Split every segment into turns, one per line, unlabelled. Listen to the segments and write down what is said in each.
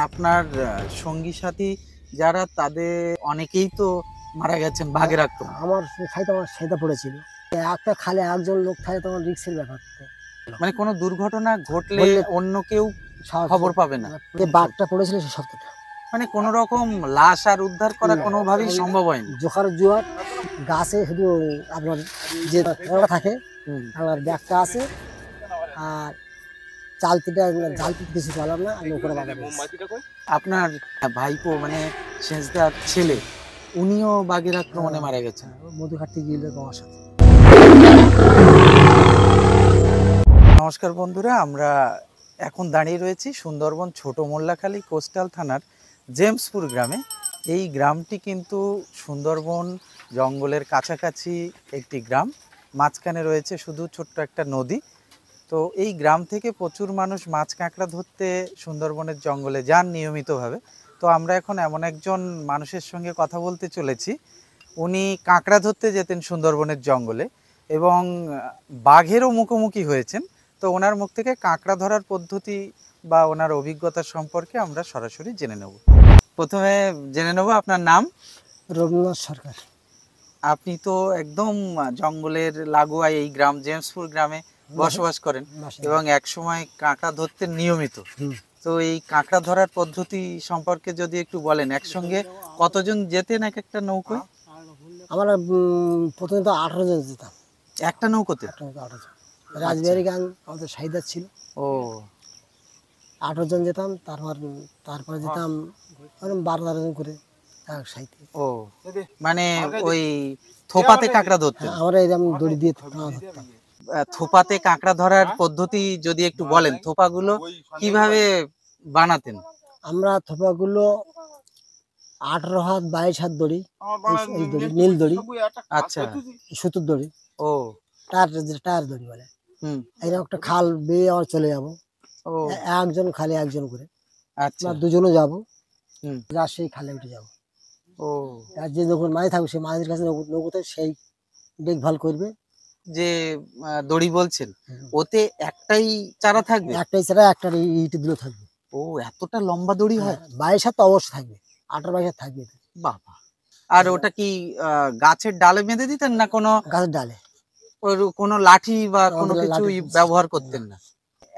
আপনার সঙ্গী সাথী যারা তাদের অনেকেই তো মারা গেছেন বাঘের আক্রমণ।
আমার সাথে আমার সেটা পড়েছিল। একটা খালে একজন লোক থাকে তখন রিক্সের ব্যাপার তো।
মানে কোনো দুর্ঘটনা ঘটলে
বললে
অন্য কেউ খবর পাবে না।
যে বাঘটা পড়েছিল সে সত্যটা
মানে কোনো রকম লাশ আর উদ্ধার করা
না,
কোনোভাবেই
ওই
সম্ভব হয়নি।
জোখার জোয়ার গাছে শুধু আপনার যে ওরা থাকে আমার ব্যাগটা আছে আর জালতিটা কিছু পেলাম না আমি উপরে বাঁধা দিয়েছি।
আপনার ভাইপো মানে সেজদার ছেলে উনিও বাঘের আক্রমণে মারা গেছেন।
মধু কাটতে গিয়ে আমার সাথে।
নমস্কার বন্ধুরা, আমরা এখন দাঁড়িয়ে রয়েছি সুন্দরবন ছোট মোল্লাখালী কোস্টাল থানার জেমসপুর গ্রামে। এই গ্রামটি কিন্তু সুন্দরবন জঙ্গলের কাছাকাছি একটি গ্রাম, মাঝখানে রয়েছে শুধু ছোট্ট একটা নদী। তো এই গ্রাম থেকে প্রচুর মানুষ মাছ কাঁকড়া ধরতে সুন্দরবনের জঙ্গলে যান নিয়মিতভাবে। তো আমরা এখন এমন একজন মানুষের সঙ্গে কথা বলতে চলেছি, উনি কাঁকড়া ধরতে যেতেন সুন্দরবনের জঙ্গলে এবং বাঘেরও মুখোমুখি হয়েছেন। তো ওনার মুখ থেকে কাঁকড়া ধরার পদ্ধতি বা ওনার অভিজ্ঞতা সম্পর্কে আমরা সরাসরি জেনে নেব। প্রথমে জেনে নেব আপনার নাম।
রবীন্দ্রনাথ সরকার।
আপনি তো একদম জঙ্গলের লাগোয়া এই গ্রাম জেমসপুর গ্রামে বসবাস করেন এবং এক সময় কাঁকড়া ধরতেন নিয়মিত। তো এই কাঁকড়া ধরার পদ্ধতি সম্পর্কে যদি একটু বলেন, একসঙ্গে কতজন যেতেন এক একটা নৌকোয়?
আমরা প্রথমে তো 18 জন যেতাম
একটা নৌকোতে।
18 জন রাজবিহারী গান আমাদের সাহিদার ছিল।
ও
18 জন যেতাম, তারপরে যেতাম 12-13 জন করে সাহিত্য।
ও মানে ওই থোপাতে কাঁকড়া ধরতেন?
আমরা এরকম দড়ি দিয়ে ধরতাম।
থোপাতে কাঁকড়া ধরার পদ্ধতি যদি একটু বলেন, থোপাগুলো কিভাবে বানাতেন?
আমরা থোপাগুলো 18 হাত 22 হাত দড়ি, এই দড়ি নীল দড়ি,
আচ্ছা,
সুতোর দড়ি,
ও
টায়ার দড়ি বলে। এইরকম একটা খাল বেয়ে আবার চলে যাবো, একজন খালে একজন করে।
আচ্ছা,
দুজনে যাবো, যা সেই খালে উঠে যাবো।
ও
আর যে যখন মাঝে থাকবে সেই মাঝের কাছে নৌকোতে সেই দেখভাল করবে।
যে দড়ি বলছেন ওতে একটাই চারা থাকবে?
একটাই ছাড়া একটা ইট দিলেও থাকবে।
ও এতটা লম্বা দড়ি হয়?
22 হাত তো অবশ্যই থাকবে, 18-22 হাত থাকবে।
বাবা! আর ওটা কি গাছের ডালে বেঁধে দিতেন না কোনো
গাছের ডালে?
ওর কোনো লাঠি বা কোনো কিছু ব্যবহার করতেন না?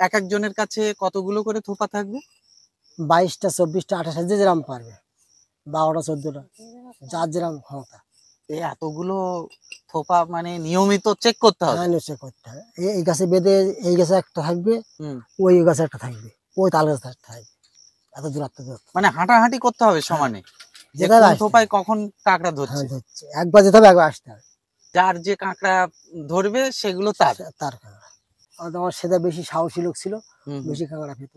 এক একজনের কাছে কতগুলো করে থোপা থাকবে?
22টা 24টা 28টা যে যেরকম পারবে, 12টা 14টা যার যেরকম ক্ষমতা।
এতগুলো থোপা মানে নিয়মিত চেক করতে হবে?
হ্যাঁ, নিশ্চয় করতে হবে। এই গাছে বেঁধে এই গাছে একটা থাকবে, ওই গাছে একটা থাকবে, ওই তাল গাছে একটা থাকবে, এত দূরত্ব।
মানে হাঁটাহাঁটি করতে হবে সমানে, যে কোন থোপায় কখন কাঁকড়া ধরছে।
একবার যেতে হবে, একবার আসতে হবে।
যার যে কাঁকড়া ধরবে সেগুলো তার
কাঁকড়া। আমার সেটা বেশি সাহসী লোক ছিল, বেশি কাঁকড়া পেত।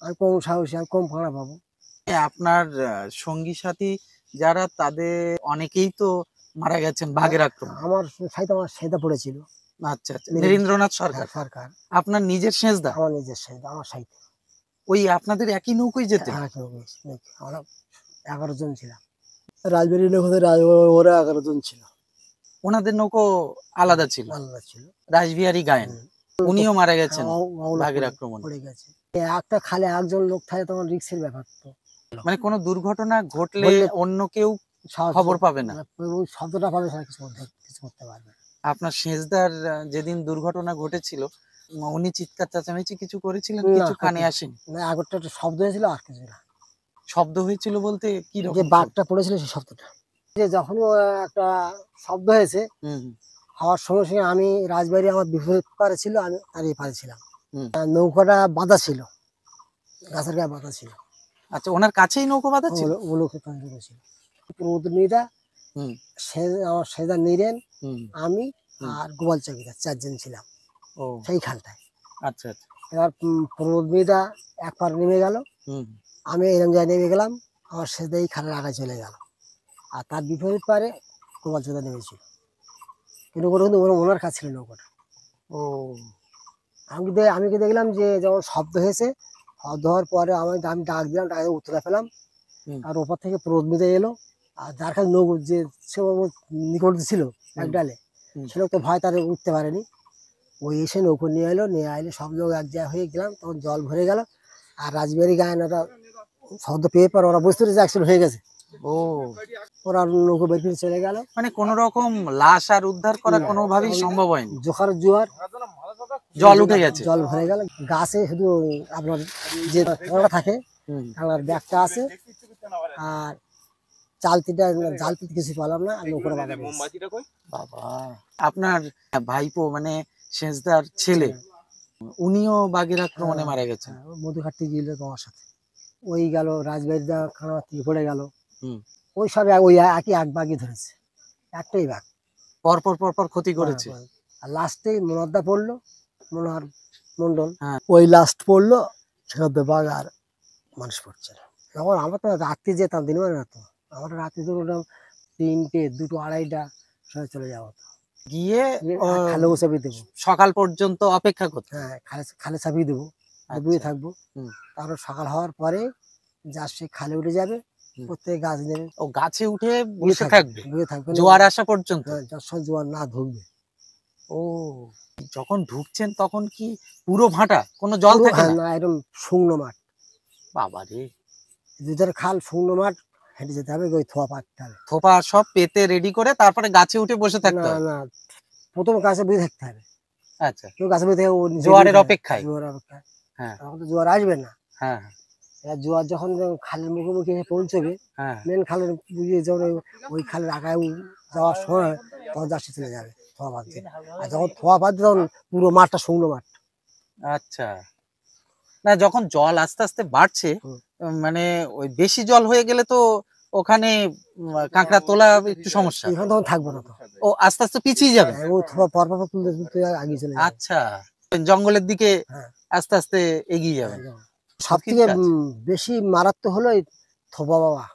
আর কম সাহসী, আর কম কাঁকড়া পাবো।
আপনার সঙ্গী সাথী যারা তাদের অনেকেই তো মারা গেছেন বাঘের আক্রমণ।
আমার সাথে আমার সেদা পড়েছিল।
আচ্ছা আচ্ছা, নীরেন্দ্রনাথ সরকার। আপনার নিজের সেজদা?
আমার নিজের সেদা, আমার সাথে।
ওই আপনাদের একই নৌকোয় যেতেন?
আমরা 11 জন ছিলাম। রাজবাড়ির নৌকোতে ওরা 11 জন ছিল।
ওনাদের নৌকো আলাদা ছিল?
আলাদা ছিল।
রাসবিহারী গায়েন উনিও মারা গেছেন বাঘের আক্রমণে?
একটা খালে একজন লোক থাকে তখন রিক্সের ব্যাপার তো।
মানে কোনো দুর্ঘটনা ঘটলে অন্য কেউ খবর পাবে না?
শব্দটা পাবে, কিছু করতে পারবে না।
আপনার সেজদার যেদিন দুর্ঘটনা ঘটেছিল উনি চিৎকার চেঁচামেচি কিছু করেছিলেন? কিছু কানে আসেনি?
না, আগরটা একটা শব্দ হয়েছিল, আর কিছু না।
শব্দ হয়েছিল বলতে কি রকম?
যে বাঘটা পড়েছিল সেই শব্দটা। যে যখনই একটা শব্দ হয়েছে, হওয়ার সঙ্গে সঙ্গে আমি রাজবাড়ি আমার বিপরীত পারে ছিল, আমি আর এই পারে ছিলাম। নৌকাটা বাঁধা ছিল, গাছের গায়ে বাঁধা ছিল।
আচ্ছা, ওনার কাছেই নৌকো বাঁধা ছিল?
আমার সেজা নীরেন, আমি আর গোপাল চৌকিদার 4 জন ছিলাম সেই খালটায়।
আচ্ছা আচ্ছা।
এবার প্রমোদমিদা এক পার নেমে গেল, আমি এরকম জায়গায় নেমে গেলাম, আমার সেজদা এই খালের আগায় চলে গেল। আর তার বিপরীত পারে গোপাল চৌকিদার নেমেছিল, কিন্তু ওনার কাছে ছিল নৌকাটা।
ও
আমি কি দেখলাম যে যখন শব্দ হয়েছে, শব্দ হওয়ার পরে আমি ডাক দিলাম, ডাকে উত্তরে পেলাম। আর ওপর থেকে প্রমোদমিদা এলো, আর যার কাছে নৌকো যে নিকট ছিল এক ডালে, সে লোক তো ভয়, তার উঠতে পারেনি। ওই এসে নৌকো নিয়ে এলো, নিয়ে আইলে সব লোক এক জায়গায় হয়ে গেলাম, তখন জল ভরে গেল। আর রাজবাড়ি গায়েন ওটা শব্দ পেয়ে পর ওরা বুঝতে পেরেছে অ্যাক্সিডেন্ট হয়ে গেছে,
ও
ওরা নৌকো বের করে চলে গেল।
মানে কোন রকম লাশ আর উদ্ধার করা কোনোভাবেই সম্ভব হয়নি,
জোয়ার
জল উঠে গেছে।
জল ভরে গেল, গাছে শুধু আপনার যে টাঙা থাকে টাঙার ব্যাগটা আছে, আর জালতিতে কিছু পেলাম না, নৌকোর বাবা
বাবা, আপনার ভাইপো মানে সেজদার ছেলে, উনিও বাঘের আক্রমণে মারা গেছেন।
মধু কাটতে গিয়েছিল তোমার সাথে, ওই গেল রাজবাড়িদা খানা থেকে পড়ে গেল, ওই সব ওই একই এক বাঘই ধরেছে, একটাই বাঘ
পরপর পরপর ক্ষতি করেছে।
আর লাস্টে মনোহরদা পড়লো, মনোহর মন্ডল,
হ্যাঁ।
ওই লাস্ট পড়লো, সেখান থেকে বাঘ আর মানুষ পড়ছে না। তখন আমরা তো রাত্রি যেতাম, দিন মানে না তো, আমরা রাত্রি তো 3টে 2টো 2:30টা সময় চলে যাবো,
গিয়ে
খালে চাপিয়ে দেবো,
সকাল পর্যন্ত অপেক্ষা করতে।
হ্যাঁ খালে চাপিয়ে দেবো, ডুবিয়ে থাকবো। তারপর সকাল হওয়ার পরে যা সে খালে উঠে যাবে, প্রত্যেক গাছ নেবে,
ও গাছে উঠে বসে থাকবে
ডুবে থাকবে
জোয়ার আসা পর্যন্ত।
যার সময় জোয়ার না ঢুকবে।
ও, যখন ঢুকছেন তখন কি পুরো ভাটা, কোনো জল থাকে না?
না, একদম শুকনো মাঠ,
বাবা রে,
দুধারে খাল, শুকনো মাঠ, হেঁটে যেতে হবে, ওই থোয়া পাততে হবে,
থোপা সব পেতে রেডি করে তারপরে গাছে উঠে বসে থাকতে
না
হবে।
না, প্রথম গাছে বুঝে থাকতে হবে,
আচ্ছা,
কেউ গাছে বুঝে থাকে,
জোয়ারের অপেক্ষায়।
হ্যাঁ, তখন তো জোয়ার আসবে না।
হ্যাঁ
এবার জোয়ার যখন খালের মুখোমুখি এসে পৌঁছবে,
হ্যাঁ,
মেন খালের বুঝিয়ে যখন ওই খালের আগায় যাওয়ার সময়, তখন জার্সি চলে যাবে থোয়া বাঁধতে। আর যখন থোয়া বাঁধবে তখন পুরো মাঠটা শুকনো মাঠ।
আচ্ছা, না যখন জল আস্তে আস্তে বাড়ছে, মানে ওই বেশি জল হয়ে গেলে তো ওখানে কাঁকড়া তোলা একটু সমস্যা,
এখানে তখন থাকবো না তো,
ও আস্তে আস্তে পিছিয়ে যাবে।
ও থোয়া পরপর তুলতে তুলতে আগে চলে যাবে।
আচ্ছা, জঙ্গলের দিকে
হ্যাঁ।
আস্তে আস্তে এগিয়ে যাবে।
সব থেকে বেশি মারাত্মক হলো এই থোপা বাবা,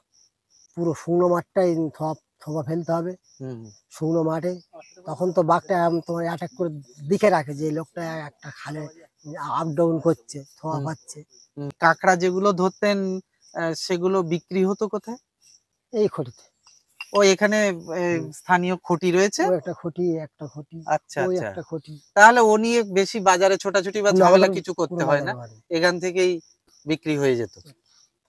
পুরো শুকনো মাঠটাই থোপা ফেলতে হবে শুকনো মাঠে। তখন তো বাঘটা তোমার অ্যাটাক করে দিকে রাখে যে লোকটা একটা খালে আপ ডাউন করছে, থোপা পাচ্ছে।
কাঁকড়া যেগুলো ধরতেন সেগুলো বিক্রি হতো কোথায়?
এই খটিতে,
ও এখানে স্থানীয় খটি রয়েছে,
একটা খটি, একটা খটি,
আচ্ছা
ওই
আচ্ছা,
একটা খটি।
তাহলে ও নিয়ে বেশি বাজারে ছোটাছুটি বা ঝামেলা কিছু করতে হয় না,
বাজারে
এখান থেকেই বিক্রি হয়ে যেত।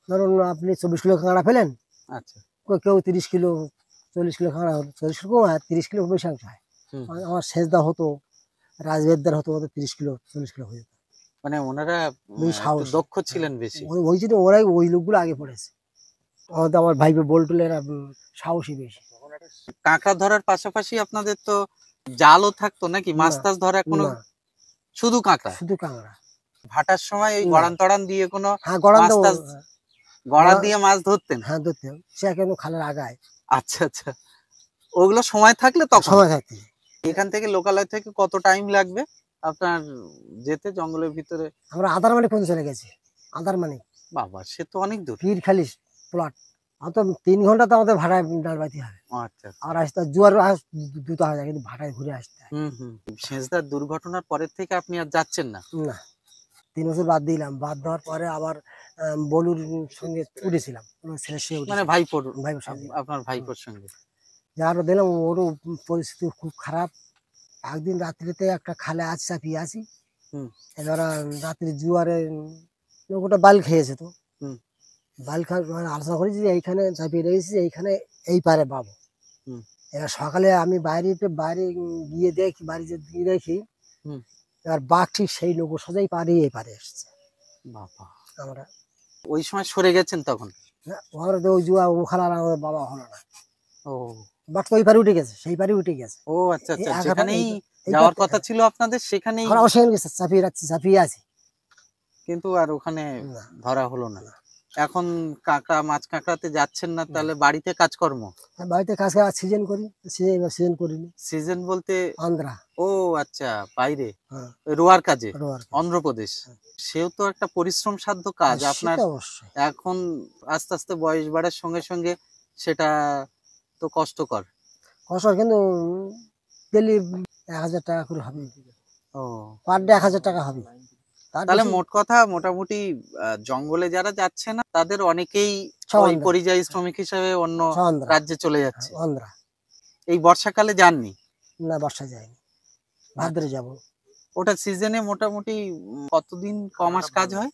ধরুন আপনি 24 কিলো কাঁকড়া পেলেন,
আচ্ছা,
কেউ 30 কিলো 40 কিলো কাঁকড়া হলো, 40 কিলো আর 30 কিলো বেশি অংশ হয়। আমার সেজদা হতো, রাজবেদদার হতো, ওদের 30 কিলো 40 কিলো হয়ে যেত।
মানে ওনারা
সাহস,
দক্ষ ছিলেন বেশি।
ওই জন্য ওরাই ওই লোকগুলো আগে পড়েছে। আমার ভাই বল্টুলের সাহসী বেশি।
কাঁকড়া ধরার পাশাপাশি আপনাদের তো জালও থাকতো নাকি? মাছ টাছ ধরা কোনো? শুধু কাঁকড়া?
শুধু কাঁকড়া।
ভাটার সময় ওই গড়ান টড়ান দিয়ে কোনো
গড়ান
গড়া দিয়ে মাছ ধরতেন?
হ্যাঁ ধরতেন, সে কেন খালের আগায়।
আচ্ছা আচ্ছা, ওগুলো সময় থাকলে তখন?
সময় থাকতে।
এখান থেকে লোকালয় থেকে কত টাইম লাগবে আপনার যেতে জঙ্গলের ভিতরে?
আমরা আদারমানিক পর্যন্ত চলে গেছি। আদারমানিক,
বাবা সে তো অনেক দূর।
পীরখালি প্লট, তো 3 ঘন্টা তো আমাদের ভাড়ায় ডালবাইতে হবে।
আচ্ছা,
আর আসতে জোয়ার দুটো হয়, কিন্তু ভাড়ায় ঘুরে আসতে হয়।
সেজদার দুর্ঘটনার পরের থেকে আপনি আর যাচ্ছেন না?
না, 3 বছর বাদ দিলাম, বাদ দেওয়ার পরে আবার বলুর সঙ্গে উঠেছিলাম, ছেলের সঙ্গে
মানে
ভাইপোর
আপনার ভাইপোর সঙ্গে?
যারা দিলাম, ওরও পরিস্থিতি খুব খারাপ। একদিন রাত্রিতে একটা খালে আজ চাপিয়ে আছি, এবার রাত্রি জুয়ারে ওটা বাল খেয়েছে, তো বাল খাওয়ার আলোচনা করেছি যে এইখানে চাপিয়ে রেখেছি, এইখানে এই পারে পাবো। এবার সকালে আমি বাইরে গিয়ে দেখি, বাড়ি গিয়ে দেখি এবার বাঘ ঠিক সেই লোক সোজাই পারে এই পারে এসছে।
বাবা,
আমরা
ওই সময় সরে গেছেন তখন?
ওরা তো ওই জুয়া ওখানে আর আমাদের বাবা হলো না।
ও,
বাঘ তো ওই পারে উঠে গেছে, সেই পারে উঠে গেছে।
ও আচ্ছা আচ্ছা, যেখানেই যাওয়ার কথা ছিল আপনাদের সেখানেই
আমরা সেখানে গেছে, চাপিয়ে আছি,
কিন্তু আর ওখানে ধরা হলো না। এখন কাঁকড়া, মাছ কাঁকড়াতে যাচ্ছেন না, তাহলে বাড়িতে কাজকর্ম?
বাড়িতে কাজ সিজন করি, সিজন করিনি।
সিজন বলতে?
আন্ধ্রা।
ও আচ্ছা, বাইরে রোয়ার কাজে, অন্ধ্রপ্রদেশ। সেও তো একটা পরিশ্রম সাধ্য কাজ আপনার। এখন আস্তে আস্তে বয়স বাড়ার সঙ্গে সঙ্গে সেটা তো কষ্টকর,
কিন্তু ডেলি 1000 টাকা করে হবে।
ও,
পার ডে 1000 টাকা হবে।
তাহলে মোট কথা মোটামুটি জঙ্গলে যারা যাচ্ছে না তাদের অনেকেই ওই পরিযায়ী শ্রমিক হিসেবে অন্য রাজ্যে চলে যাচ্ছে। এই বর্ষাকালে যাননি?
না, বর্ষায় যায়নি, ভাদ্রে যাব।
ওটা সিজনে মোটামুটি কতদিন, কমাস কাজ হয়?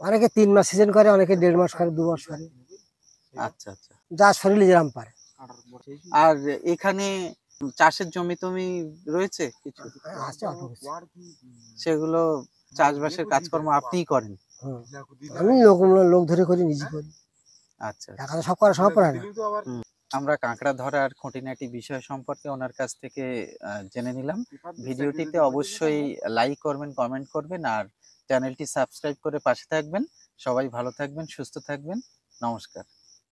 অনেকে 3 মাস সিজন করে, অনেকে 1.5 মাস করে, 2 মাস করে,
আচ্ছা আচ্ছা।
যা শরীরে যেরাম পারে।
আর এখানে চাষের জমি টমি রয়েছে কিছু?
আছে অল্প কিছু।
সেগুলো চাষবাসের কাজকর্ম আপনিই করেন?
হুম। আমি লোক ধরে করি, নিজে করি।
আচ্ছা আচ্ছা।
একা তো সব করা সম্ভব হয় না।
হুম। আমরা কাঁকড়া ধরার খুঁটিনাটি বিষয় সম্পর্কে ওনার কাছ থেকে জেনে নিলাম। ভিডিওটিতে অবশ্যই লাইক করবেন, কমেন্ট করবেন আর চ্যানেলটি সাবস্ক্রাইব করে পাশে থাকবেন। সবাই ভালো থাকবেন, সুস্থ থাকবেন। নমস্কার।